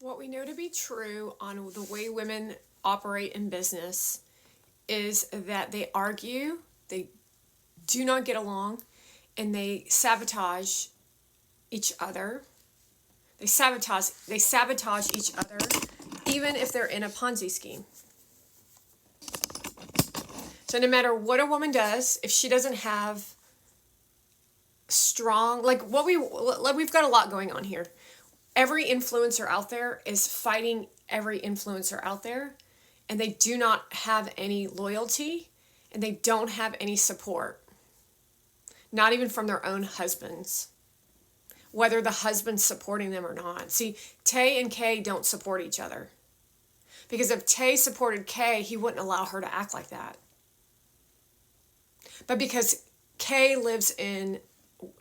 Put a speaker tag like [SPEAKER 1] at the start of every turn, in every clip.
[SPEAKER 1] What we know to be true on the way women operate in business is that they argue, they do not get along, and they sabotage each other. They sabotage each other, even if they're in a Ponzi scheme. So no matter what a woman does, if she doesn't have strong, we've got a lot going on here. Every influencer out there is fighting every influencer out there, and they do not have any loyalty, and they don't have any support. Not even from their own husbands, whether the husband's supporting them or not. See, Tay and Kay don't support each other. Because if Tay supported Kay, he wouldn't allow her to act like that. But because Kay lives in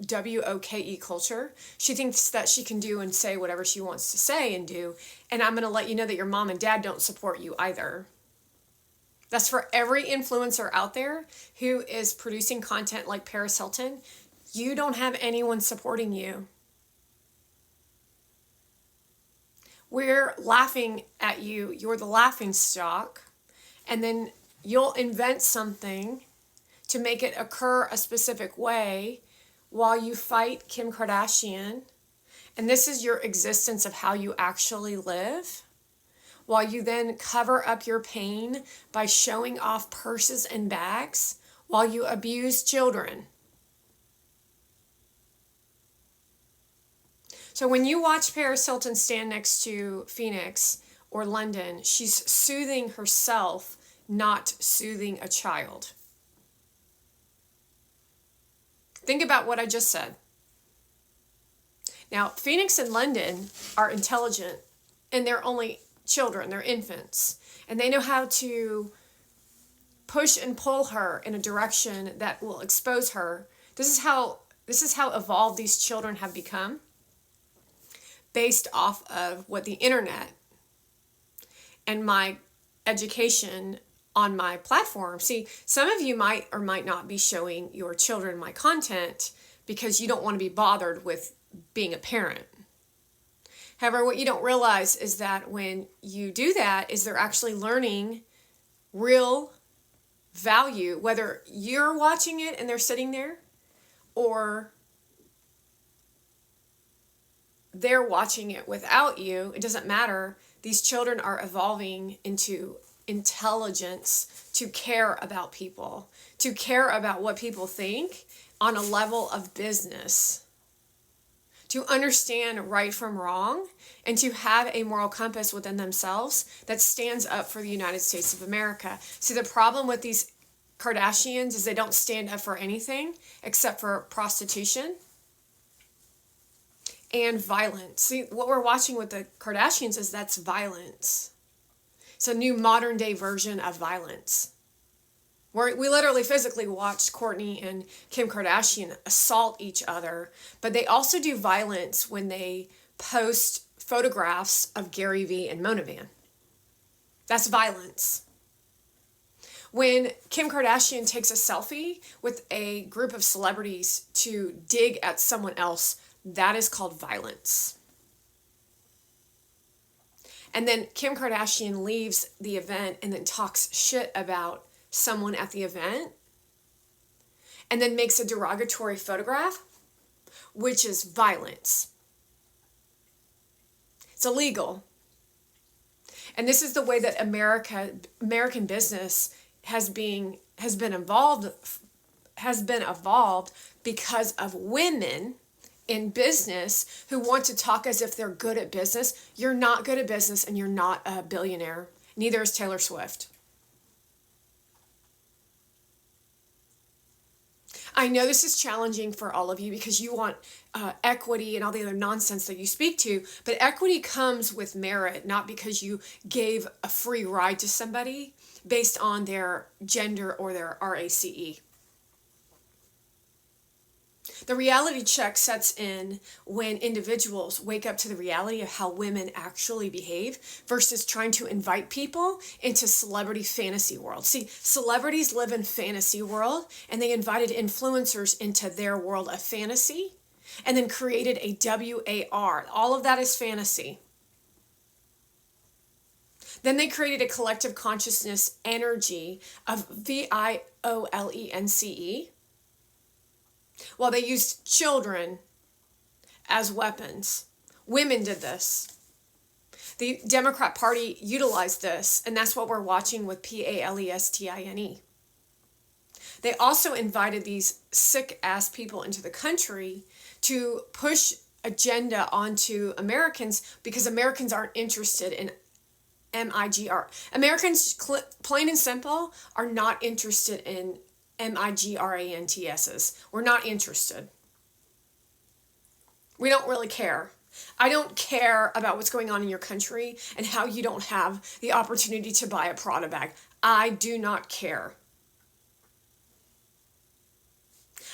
[SPEAKER 1] WOKE culture, she thinks that she can do and say whatever she wants to say and do. And I'm going to let you know that your mom and dad don't support you either. That's for every influencer out there who is producing content like Paris Hilton. You don't have anyone supporting you. We're laughing at you. You're the laughing stock. And then you'll invent something to make it occur a specific way while you fight Kim Kardashian. And this is your existence of how you actually live. While you then cover up your pain by showing off purses and bags while you abuse children. So when you watch Paris Hilton stand next to Phoenix or London, she's soothing herself, not soothing a child. Think about what I just said. Now, Phoenix and London are intelligent, and they're only children, they're infants. And they know how to push and pull her in a direction that will expose her. This is how evolved these children have become, based off of what the internet and my education on my platform. See, some of you might or might not be showing your children my content because you don't want to be bothered with being a parent. However, what you don't realize is that when you do that, is they're actually learning real value, whether you're watching it and they're sitting there, or they're watching it without you. It doesn't matter. These children are evolving into intelligence to care about people, to care about what people think on a level of business, to understand right from wrong, and to have a moral compass within themselves that stands up for the United States of America. See, the problem with these Kardashians is they don't stand up for anything except for prostitution and violence. See, what we're watching with the Kardashians is that's violence. It's a new modern day version of violence. We literally physically watched Kourtney and Kim Kardashian assault each other, but they also do violence when they post photographs of Gary Vee and Mona Van. That's violence. When Kim Kardashian takes a selfie with a group of celebrities to dig at someone else, that is called violence. And then Kim Kardashian leaves the event and then talks shit about someone at the event and then makes a derogatory photograph, which is violence. It's illegal. And this is the way that American business has been evolved because of women in business who want to talk as if they're good at business. You're not good at business, and you're not a billionaire. Neither is Taylor Swift. I know this is challenging for all of you because you want equity and all the other nonsense that you speak to, but equity comes with merit, not because you gave a free ride to somebody based on their gender or their RACE. The reality check sets in when individuals wake up to the reality of how women actually behave versus trying to invite people into celebrity fantasy world. See, celebrities live in fantasy world, and they invited influencers into their world of fantasy and then created a WAR. All of that is fantasy. Then they created a collective consciousness energy of violence. Well, they used children as weapons. Women did this. The Democrat Party utilized this, and that's what we're watching with Palestine. They also invited these sick-ass people into the country to push agenda onto Americans because Americans aren't interested in MIGR. Americans, plain and simple, are not interested in MIGRANTSs. We're not interested. We don't really care. I don't care about what's going on in your country and how you don't have the opportunity to buy a Prada bag. I do not care.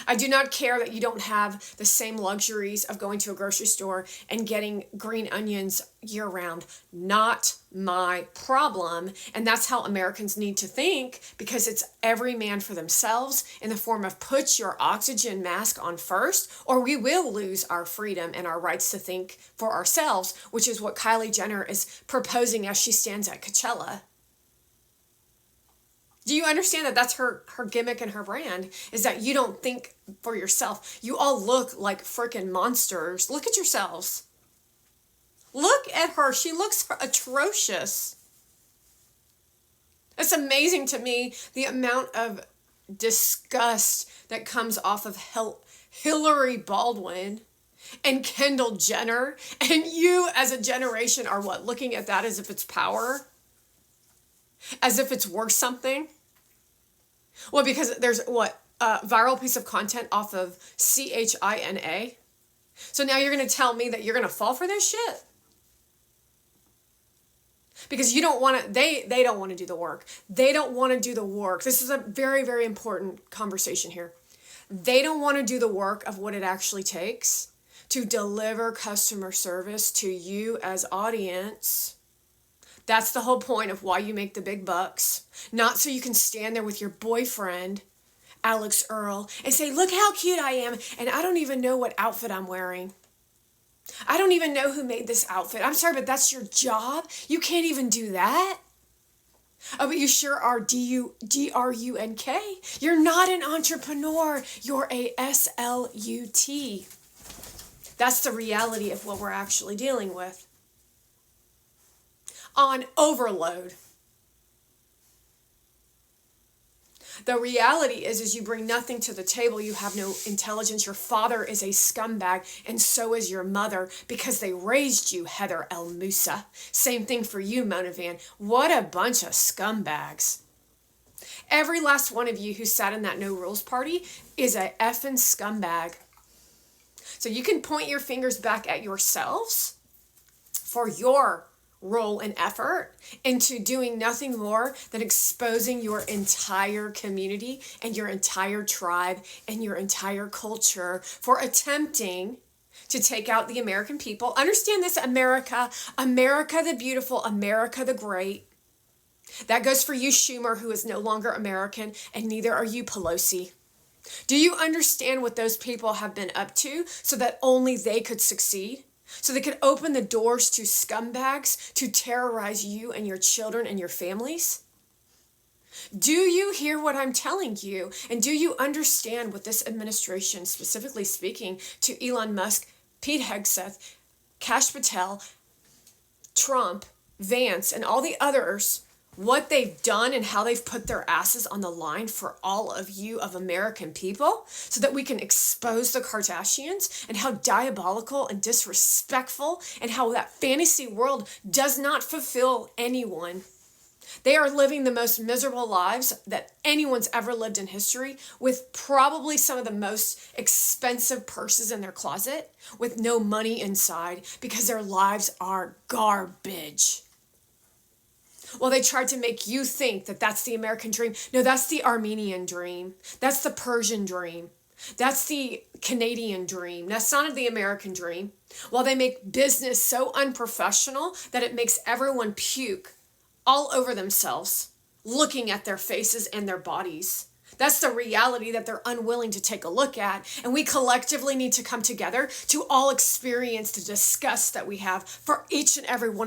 [SPEAKER 1] I do not care that you don't have the same luxuries of going to a grocery store and getting green onions year round. Not my problem. And that's how Americans need to think, because it's every man for themselves in the form of put your oxygen mask on first, or we will lose our freedom and our rights to think for ourselves, which is what Kylie Jenner is proposing as she stands at Coachella. Do you understand that that's her gimmick and her brand, is that you don't think for yourself? You all look like freaking monsters. Look at yourselves. Look at her. She looks atrocious. It's amazing to me the amount of disgust that comes off of Hillary Baldwin and Kendall Jenner. And you as a generation are what? Looking at that as if it's power? As if it's worth something? Well, because there's viral piece of content off of CHINA. So now you're going to tell me that you're going to fall for this shit? Because you don't want to, they don't want to do the work. They don't want to do the work. This is a very, very important conversation here. They don't want to do the work of what it actually takes to deliver customer service to you as audience. That's the whole point of why you make the big bucks. Not so you can stand there with your boyfriend, Alex Earl, and say, look how cute I am, and I don't even know what outfit I'm wearing. I don't even know who made this outfit. I'm sorry, but that's your job? You can't even do that? Oh, but you sure are DRUNK. You're not an entrepreneur. You're a SLUT. That's the reality of what we're actually dealing with. On overload. The reality is you bring nothing to the table. You have no intelligence. Your father is a scumbag, and so is your mother, because they raised you, Heather El Musa. Same thing for you, Mona Van. What a bunch of scumbags. Every last one of you who sat in that no rules party is a effing scumbag. So you can point your fingers back at yourselves for your role and effort into doing nothing more than exposing your entire community and your entire tribe and your entire culture for attempting to take out the American people. Understand this, America the beautiful, America the great. That goes for you, Schumer, who is no longer American, and neither are you, Pelosi. Do you understand what those people have been up to so that only they could succeed? So they could open the doors to scumbags to terrorize you and your children and your families? Do you hear what I'm telling you? And do you understand what this administration, specifically speaking to Elon Musk, Pete Hegseth, Kash Patel, Trump, Vance, and all the others, what they've done and how they've put their asses on the line for all of you of American people so that we can expose the Kardashians and how diabolical and disrespectful and how that fantasy world does not fulfill anyone. They are living the most miserable lives that anyone's ever lived in history, with probably some of the most expensive purses in their closet with no money inside because their lives are garbage. Well, they tried to make you think that that's the American dream. No, that's the Armenian dream. That's the Persian dream. That's the Canadian dream. That's not the American dream. While they make business so unprofessional that it makes everyone puke all over themselves, looking at their faces and their bodies. That's the reality that they're unwilling to take a look at. And we collectively need to come together to all experience the disgust that we have for each and every one